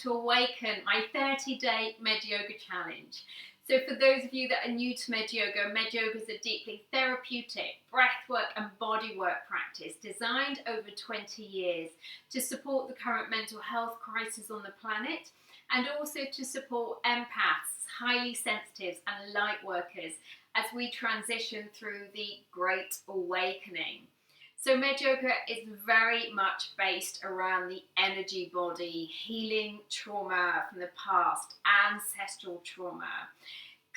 to Awaken, my 30-day MedYoga challenge. So for those of you that are new to MedYoga is a deeply therapeutic breathwork and bodywork practice designed over 20 years to support the current mental health crisis on the planet, and also to support empaths, highly sensitives and light workers as we transition through the Great Awakening. So MedYoga is very much based around the energy body, healing trauma from the past, ancestral trauma,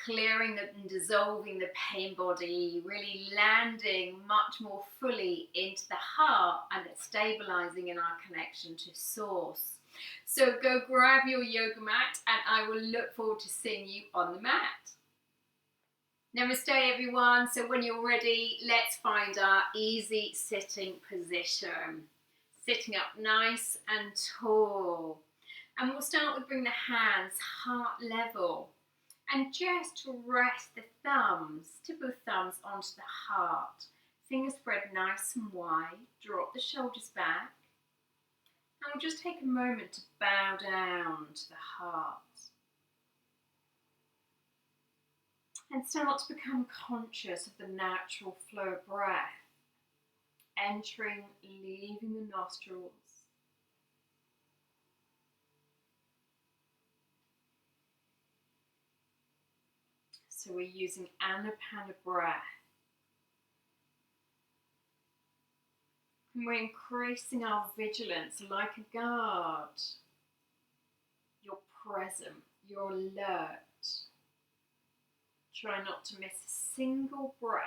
clearing and dissolving the pain body, really landing much more fully into the heart and stabilizing in our connection to source. So go grab your yoga mat and I will look forward to seeing you on the mat. Namaste everyone. So when you're ready, let's find our easy sitting position. Sitting up nice and tall. And we'll start with bringing the hands heart level. And just rest the thumbs, tip of the thumbs onto the heart. Fingers spread nice and wide. Drop the shoulders back. And we'll just take a moment to bow down to the heart. And start to become conscious of the natural flow of breath, entering, leaving the nostrils. So we're using Anapana breath. And we're increasing our vigilance like a guard. You're present, you're alert. Try not to miss a single breath.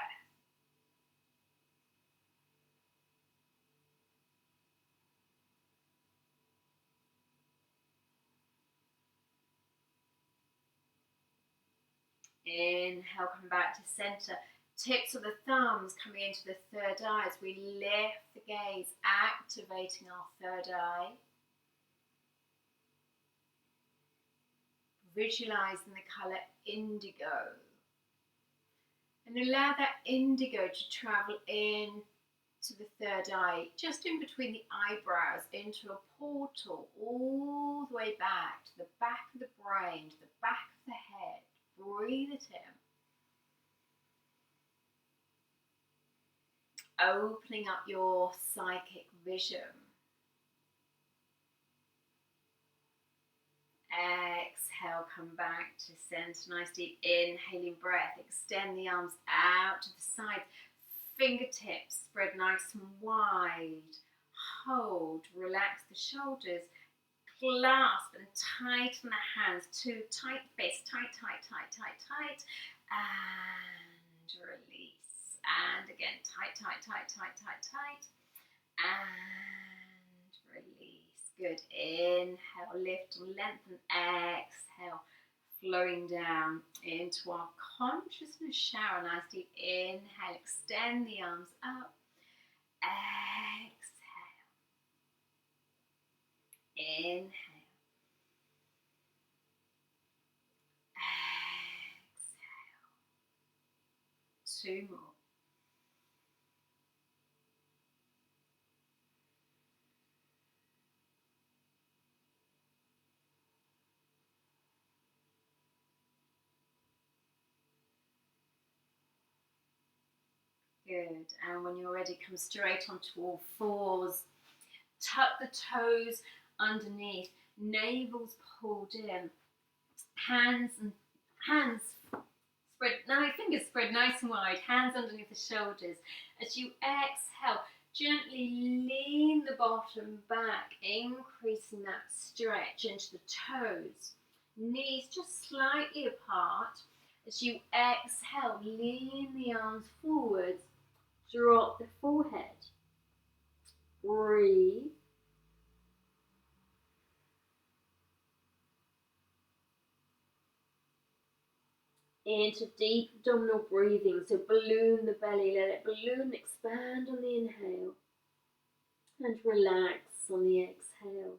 Inhale, come back to center. Tips of the thumbs coming into the third eye as we lift the gaze, activating our third eye. Visualizing the colour indigo. And allow that indigo to travel in to the third eye, just in between the eyebrows, into a portal all the way back to the back of the brain, to the back of the head. Breathe it in. Opening up your psychic vision. Exhale, come back to center. Nice deep inhaling breath. Extend the arms out to the side. Fingertips spread nice and wide. Hold, relax the shoulders. Clasp and tighten the hands. Two tight fists. Tight, tight, tight, tight, tight. And release. And again, tight, tight, tight, tight, tight, tight. And release. Good. Inhale, lift and lengthen. Exhale, flowing down into our consciousness shower. Nice deep inhale. Extend the arms up. Exhale. Inhale. Exhale. Two more. Good, and when you're ready, come straight onto all fours. Tuck the toes underneath, navels pulled in, hands spread, fingers spread nice and wide, hands underneath the shoulders. As you exhale, gently lean the bottom back, increasing that stretch into the toes. Knees just slightly apart. As you exhale, lean the arms forwards. Drop the forehead. Breathe. Into deep abdominal breathing. So balloon the belly. Let it balloon, expand on the inhale. And relax on the exhale.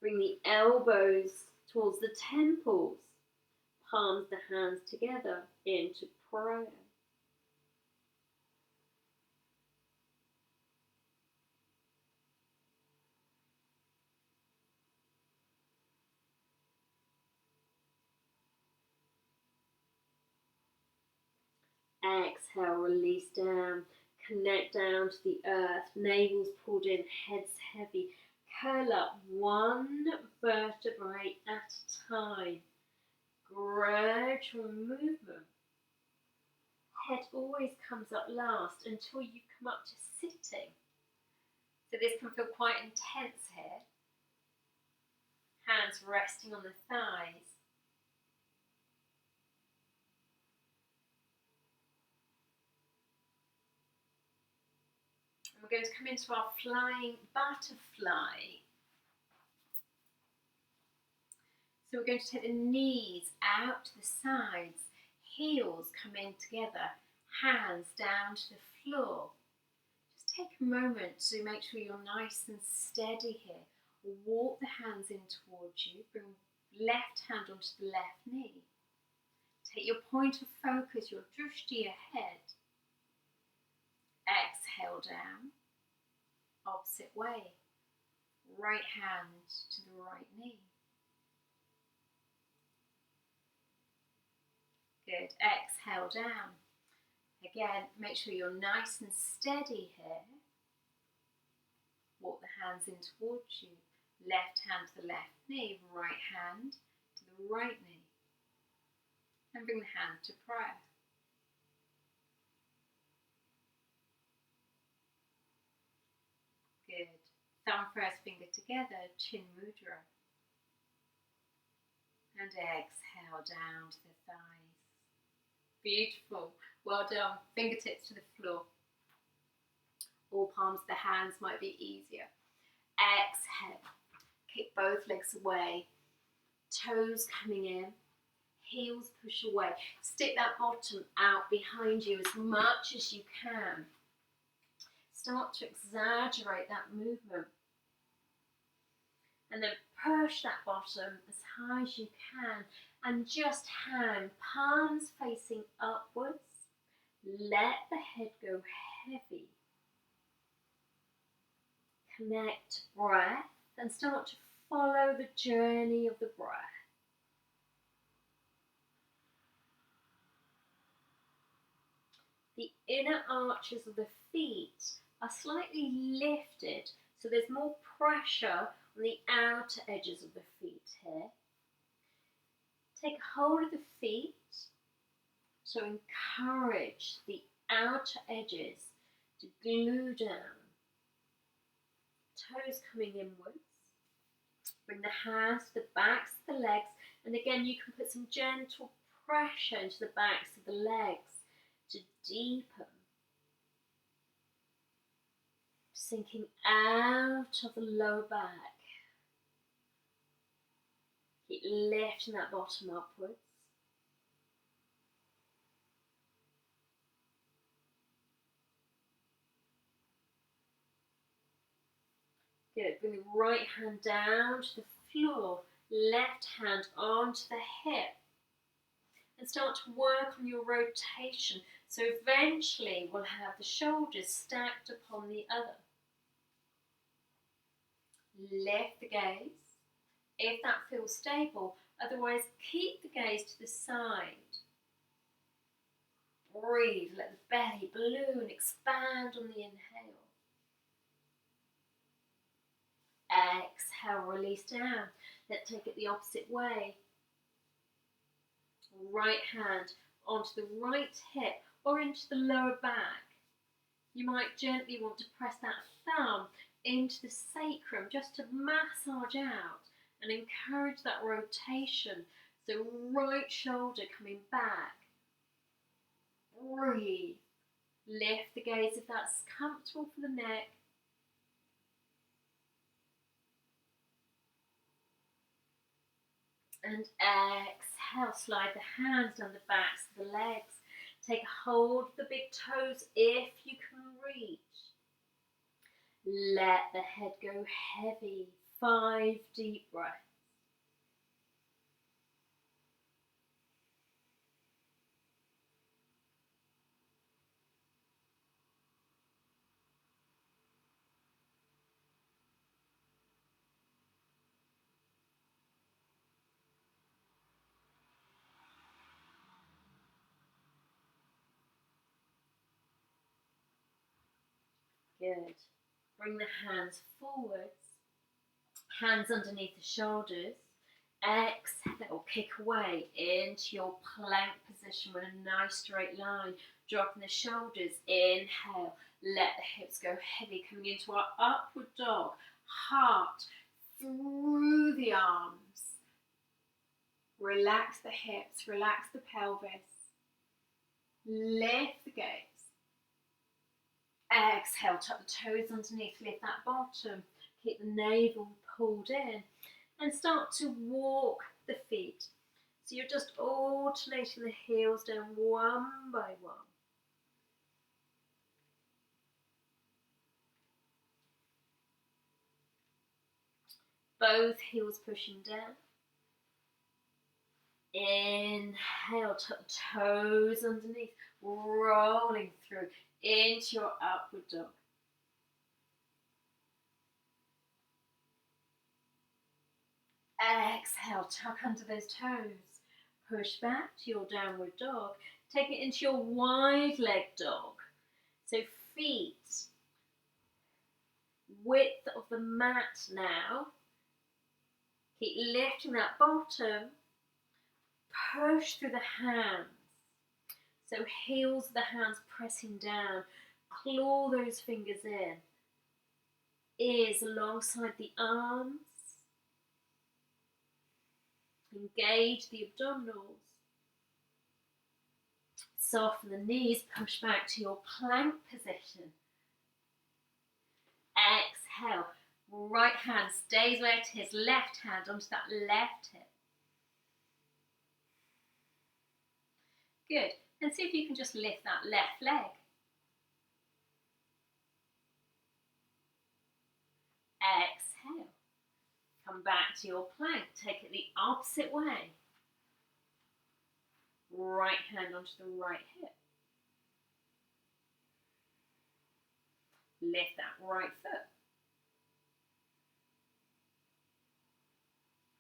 Bring the elbows towards the temples. Palms the hands together into prayer. Exhale, release down. Connect down to the earth. Navel's pulled in, head's heavy. Curl up one vertebrae at a time. Gradual movement. Head always comes up last until you come up to sitting. So this can feel quite intense here. Hands resting on the thighs. And we're going to come into our flying butterfly. So we're going to take the knees out to the sides, heels come in together, hands down to the floor. Just take a moment to make sure you're nice and steady here. Walk the hands in towards you, bring left hand onto the left knee. Take your point of focus, your drishti ahead. Exhale down, opposite way. Right hand to the right knee. Good, exhale down. Again, make sure you're nice and steady here. Walk the hands in towards you. Left hand to the left knee, right hand to the right knee. And bring the hand to prayer. Good. Thumb first finger together, chin mudra. And exhale down to the thighs. Beautiful. Well done. Fingertips to the floor. All palms of the hands might be easier. Exhale. Kick both legs away. Toes coming in. Heels push away. Stick that bottom out behind you as much as you can. Start to exaggerate that movement. And then push that bottom as high as you can. And just hang, palms facing upwards. Let the head go heavy. Connect to breath and start to follow the journey of the breath. The inner arches of the feet are slightly lifted, so there's more pressure on the outer edges of the feet here. Take hold of the feet, so encourage the outer edges to glue down. Toes coming inwards. Bring the hands to the backs of the legs, and again you can put some gentle pressure into the backs of the legs to deepen. Sinking out of the lower back. Keep lifting that bottom upwards. Good. Bring the right hand down to the floor, left hand onto the hip. And start to work on your rotation. So eventually we'll have the shoulders stacked upon the other. Lift the gaze, if that feels stable. Otherwise, keep the gaze to the side. Breathe, let the belly balloon, expand on the inhale. Exhale, release down. Let's take it the opposite way. Right hand onto the right hip or into the lower back. You might gently want to press that thumb into the sacrum just to massage out and encourage that rotation. So right shoulder coming back. Breathe. Lift the gaze if that's comfortable for the neck. And exhale, slide the hands down the backs of the legs. Take hold of the big toes if you can reach. Let the head go heavy. 5 deep breaths. Good. Bring the hands forwards, hands underneath the shoulders. Exhale, kick away into your plank position with a nice straight line. Dropping the shoulders, inhale, let the hips go heavy, coming into our upward dog. Heart through the arms. Relax the hips, relax the pelvis. Lift the gaze. Exhale, tuck the toes underneath, lift that bottom. Keep the navel pulled in. And start to walk the feet. So you're just alternating the heels down one by one. Both heels pushing down. Inhale, tuck the toes underneath, rolling through into your upward dog. Exhale, tuck under those toes. Push back to your downward dog. Take it into your wide leg dog. So feet, width of the mat now. Keep lifting that bottom. Push through the hands. So heels of the hands pressing down. Claw those fingers in. Ears alongside the arms. Engage the abdominals. Soften the knees, push back to your plank position. Exhale, right hand stays where it is, left hand onto that left hip. Good, and see if you can just lift that left leg. Exhale, come back to your plank, take it the opposite way. Right hand onto the right hip. Lift that right foot.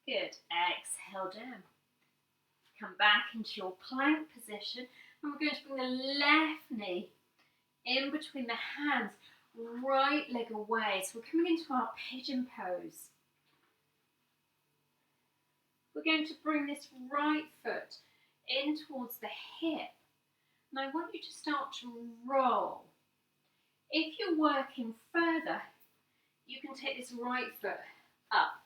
Good. Exhale down. Come back into your plank position, and we're going to bring the left knee in between the hands, right leg away. So we're coming into our pigeon pose. We're going to bring this right foot in towards the hip, and I want you to start to roll. If you're working further, you can take this right foot up,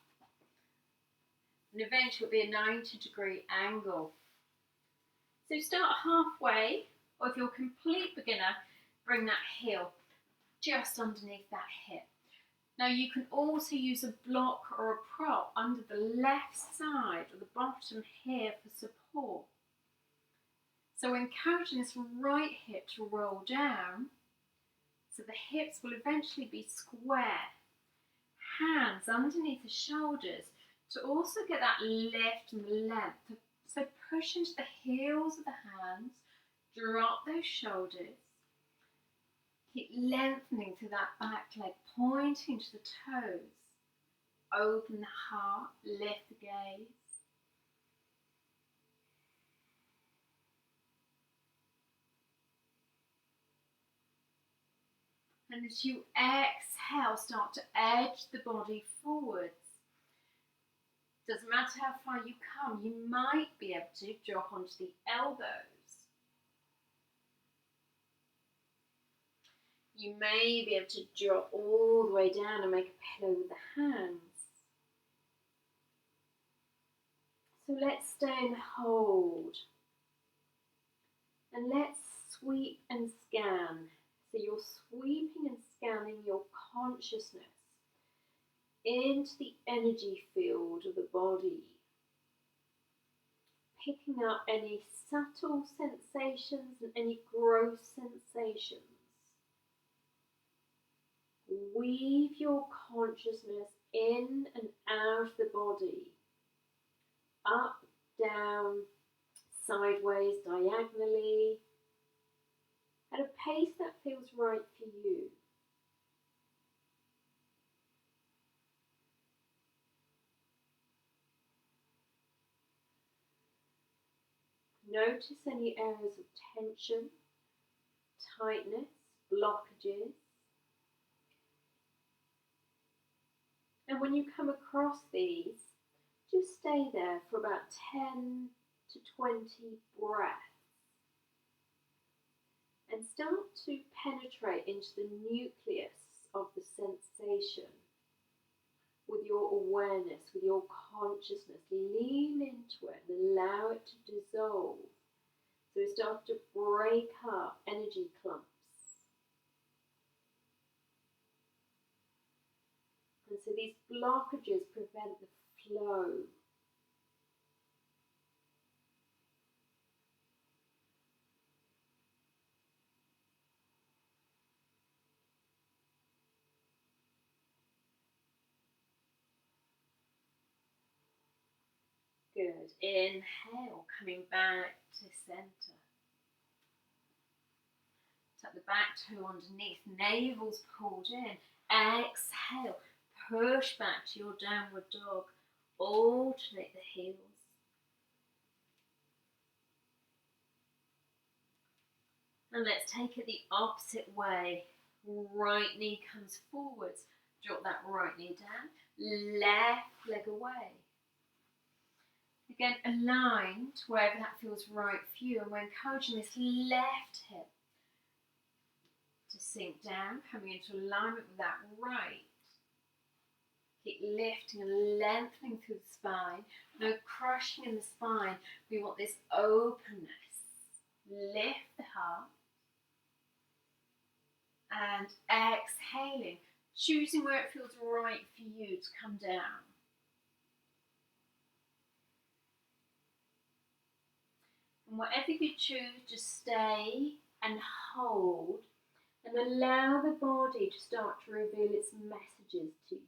and eventually it'll be a 90-degree angle. So start halfway, or if you're a complete beginner, bring that heel just underneath that hip. Now you can also use a block or a prop under the left side or the bottom here for support. So encouraging this right hip to roll down, so the hips will eventually be square. Hands underneath the shoulders to also get that lift and length. So push into the heels of the hands, drop those shoulders. Keep lengthening through that back leg, pointing to the toes. Open the heart, lift the gaze. And as you exhale, start to edge the body forwards. Doesn't matter how far you come, you might be able to drop onto the elbows. You may be able to drop all the way down and make a pillow with the hands. So let's stay and hold. And let's sweep and scan. So you're sweeping and scanning your consciousness into the energy field of the body. Picking up any subtle sensations and any gross sensations. Weave your consciousness in and out of the body. Up, down, sideways, diagonally. At a pace that feels right for you. Notice any areas of tension, tightness, blockages. And when you come across these, just stay there for about 10 to 20 breaths and start to penetrate into the nucleus of the sensation with your awareness, with your consciousness. Lean into it and allow it to dissolve. So it starts to break up energy clumps. And so these blockages prevent the flow. Good. Inhale, coming back to center. Tuck the back toe underneath, navel's pulled in. Exhale, push back to your downward dog. Alternate the heels. And let's take it the opposite way. Right knee comes forwards. Drop that right knee down. Left leg away. Again, aligned wherever that feels right for you. And we're encouraging this left hip to sink down, coming into alignment with that right. Keep lifting and lengthening through the spine. No crushing in the spine. We want this openness. Lift the heart. And exhaling, choosing where it feels right for you to come down. And whatever you choose, just stay and hold and allow the body to start to reveal its messages to you.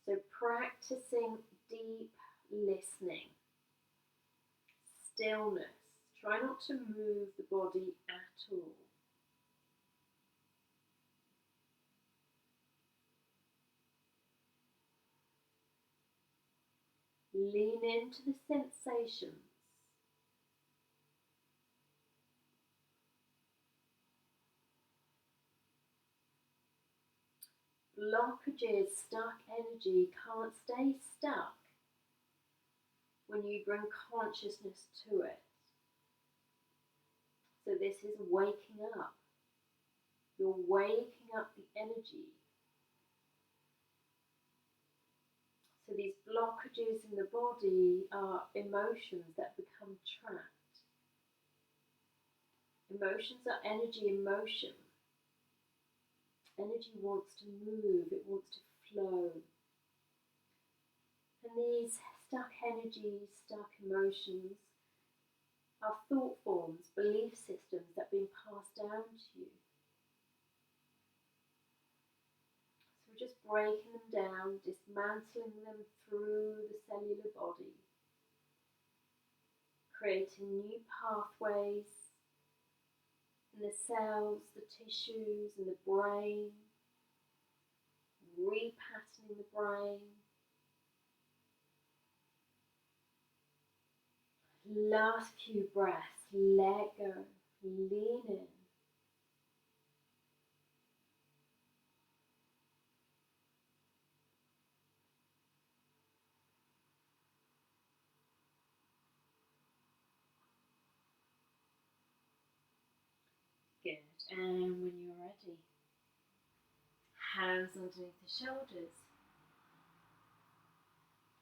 So practicing deep listening, stillness. Try not to move the body at all. Lean into the sensations. Blockages, stuck energy can't stay stuck when you bring consciousness to it. So this is waking up. You're waking up the energy. So these blockages in the body are emotions that become trapped. Emotions are energy in motion. Energy wants to move, it wants to flow. And these stuck energies, stuck emotions are thought forms, belief systems that have been passed down to you. So we're just breaking them down, dismantling them through the cellular body, creating new pathways in the cells, the tissues, and the brain, repatterning the brain. Last few breaths, let go, lean in. Good, and when you're ready, hands underneath the shoulders.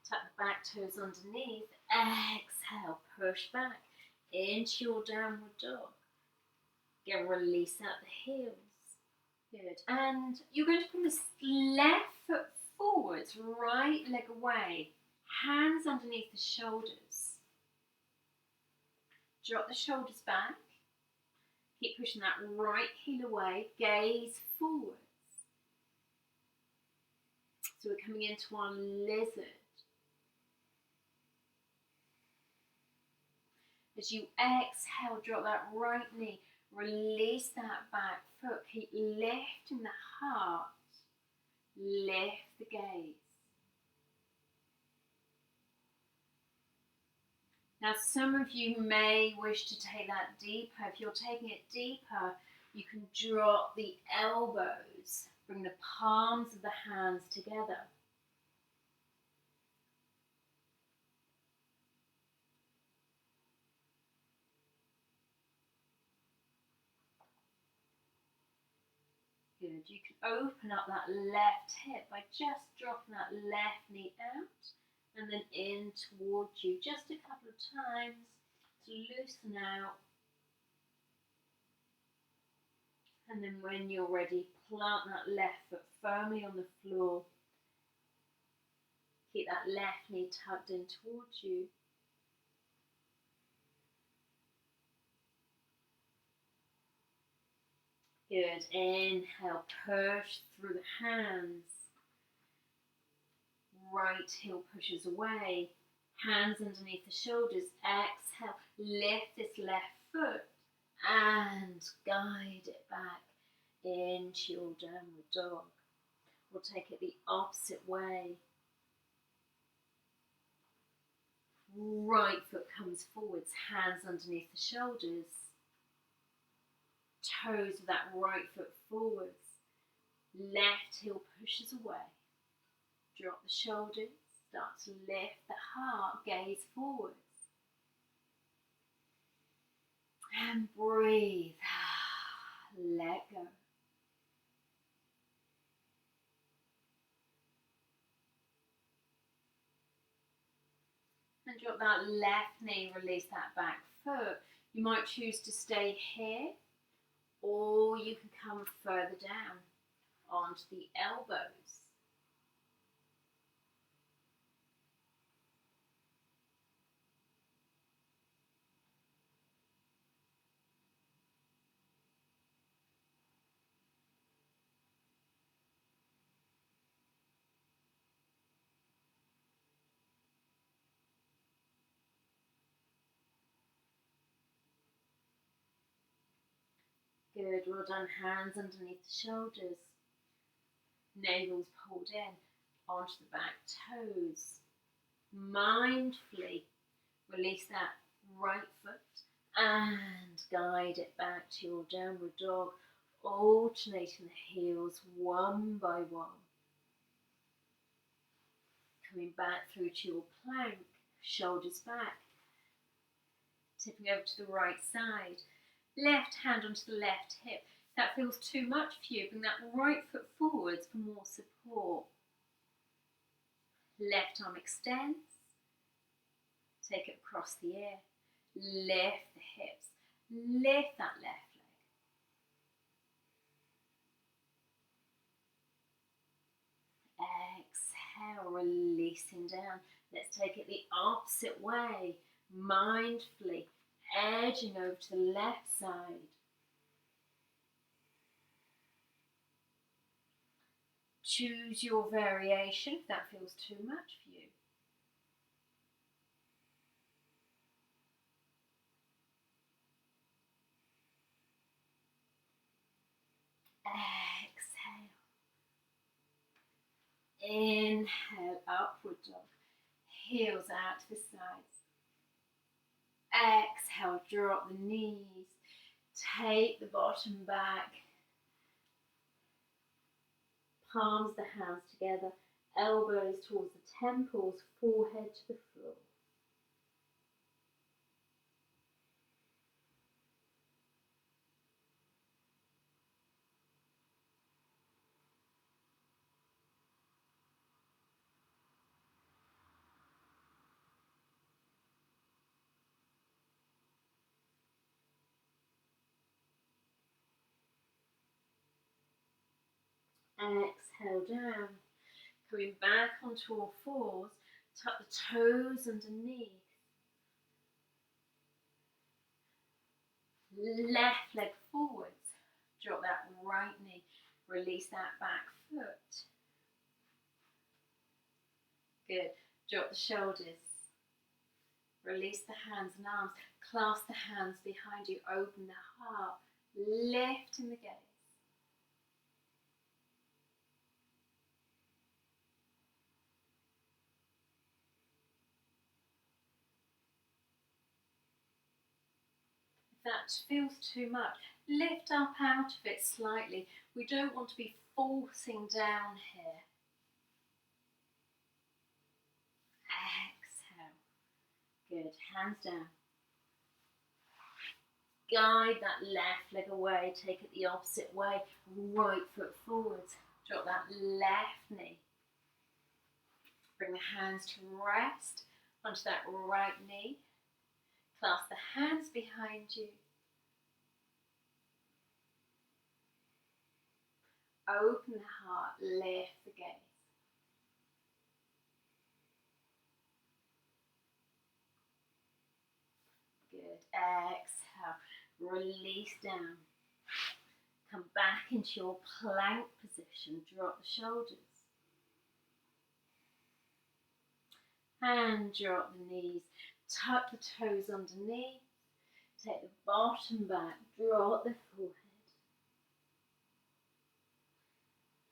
Tuck the back toes underneath. Exhale, push back into your downward dog. Again, release out the heels. Good. And you're going to bring the left foot forwards, right leg away. Hands underneath the shoulders. Drop the shoulders back. Keep pushing that right heel away. Gaze forwards. So we're coming into our lizard. As you exhale, drop that right knee. Release that back foot. Keep lifting the heart. Lift the gaze. Now, some of you may wish to take that deeper. If you're taking it deeper, you can drop the elbows, bring the palms of the hands together. Good. You can open up that left hip by just dropping that left knee out and then in towards you just a couple of times to loosen out. And then when you're ready, plant that left foot firmly on the floor. Keep that left knee tucked in towards you. Good. Inhale, push through the hands. Right heel pushes away. Hands underneath the shoulders. Exhale, lift this left foot and guide it back into your downward dog. We'll take it the opposite way. Right foot comes forwards, hands underneath the shoulders. Toes of that right foot forwards. Left heel pushes away. Drop the shoulders, start to lift the heart, gaze forwards. And breathe. Let go. And drop that left knee, release that back foot. You might choose to stay here, or you can come further down onto the elbows. Good, well done. Hands underneath the shoulders. Navel's pulled in onto the back toes. Mindfully release that right foot and guide it back to your downward dog, alternating the heels one by one. Coming back through to your plank, shoulders back. Tipping over to the right side. Left hand onto the left hip. If that feels too much for you, bring that right foot forwards for more support. Left arm extends. Take it across the ear. Lift the hips. Lift that left leg. Exhale, releasing down. Let's take it the opposite way. Mindfully edging over to the left side. Choose your variation if that feels too much for you. Exhale. Inhale, upward dog. Heels out to the sides. Exhale, drop the knees. Take the bottom back. Palms of the hands together. Elbows towards the temples. Forehead to the floor. Exhale down. Coming back onto all fours. Tuck the toes underneath. Left leg forwards. Drop that right knee. Release that back foot. Good. Drop the shoulders. Release the hands and arms. Clasp the hands behind you. Open the heart. Lift in the gaze. that feels too much, lift up out of it slightly. We don't want to be forcing down here. Exhale. Good. Hands down. Guide that left leg away. Take it the opposite way. Right foot forwards. Drop that left knee. Bring the hands to rest onto that right knee. Clasp the hands behind you. Open the heart, lift the gaze. Good. Exhale. Release down. Come back into your plank position. Drop the shoulders. And drop the knees. Tuck the toes underneath. Take the bottom back. Drop the forehead.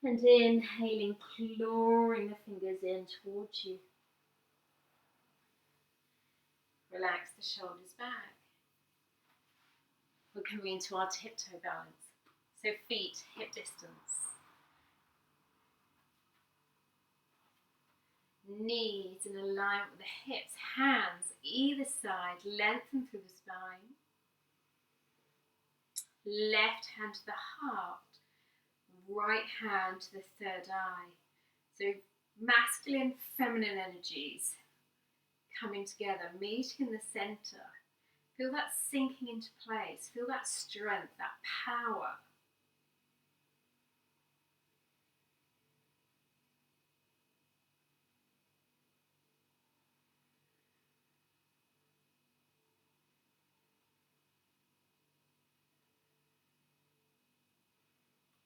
And inhaling, clawing the fingers in towards you. Relax the shoulders back. We're coming into our tiptoe balance. So feet hip distance. Knees in alignment with the hips. Hands either side, lengthen through the spine. Left hand to the heart. Right hand to the third eye. So masculine, feminine energies coming together, meeting in the center. Feel that sinking into place. Feel that strength, that power.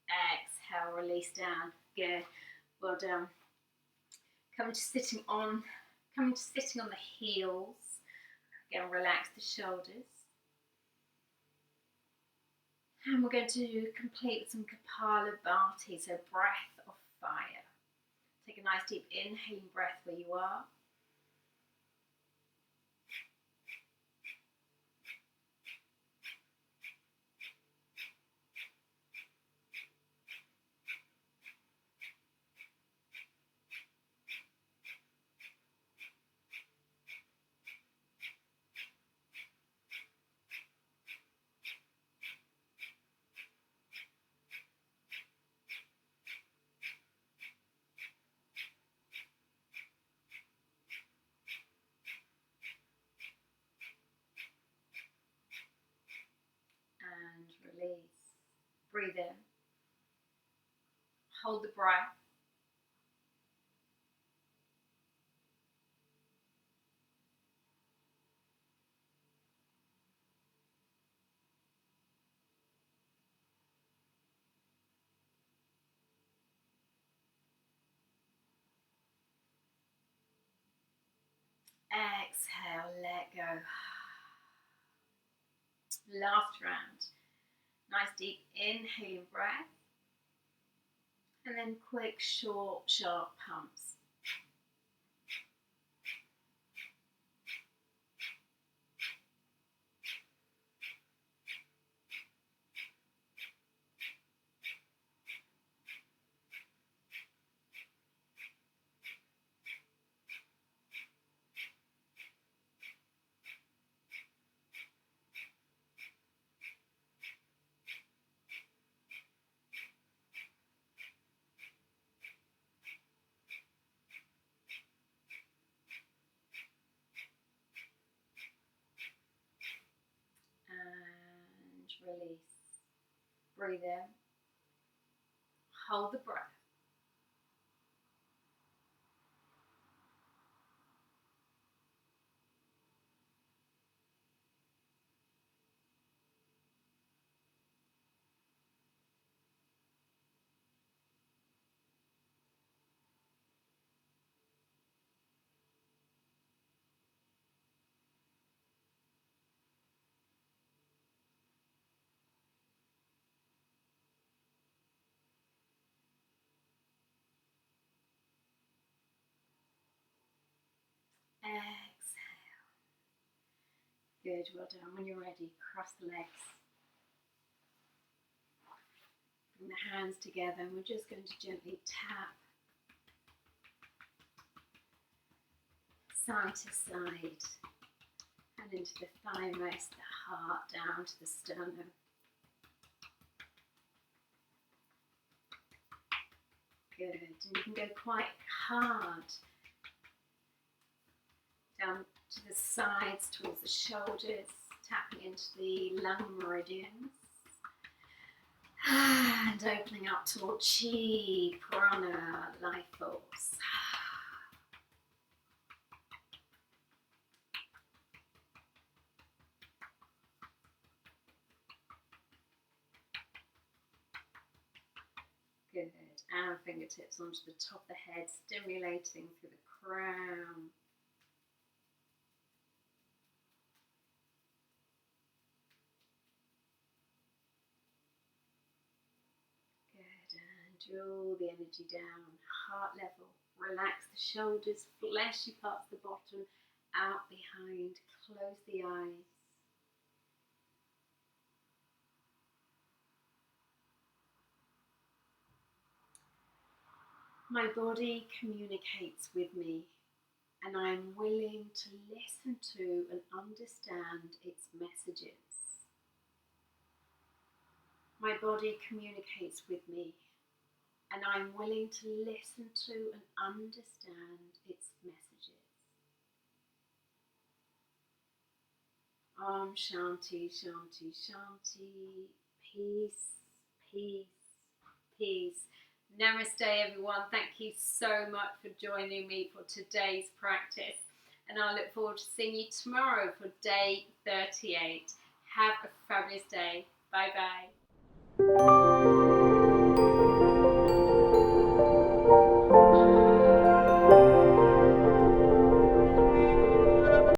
Exhale, release down. Good. Well done. Coming to sitting on the heels. Again, relax the shoulders. And we're going to complete some Kapalabhati, so breath of fire. Take a nice deep inhaling breath where you are. And release. Breathe in. Hold the breath. Exhale, let go. Last round. Nice deep inhaling breath. And then quick, short, sharp pumps. And release. Breathe in. Hold the breath. Good, well done. When you're ready, cross the legs. Bring the hands together and we're just going to gently tap side to side and into the thymus, the heart, down to the sternum. Good, and you can go quite hard down to the sides towards the shoulders, tapping into the lung meridians. And opening up toward chi, prana, life force. Good. And fingertips onto the top of the head, stimulating through the crown. Good. And draw the energy down, heart level. Relax the shoulders, fleshy parts of the bottom out behind. Close the eyes. My body communicates with me, and I am willing to listen to and understand its messages. My body communicates with me, and I am willing to listen to and understand its messages. Om Shanti, Shanti, Shanti. Peace, peace, peace. Namaste everyone. Thank you so much for joining me for today's practice. And I look forward to seeing you tomorrow for day 38. Have a fabulous day. Bye bye.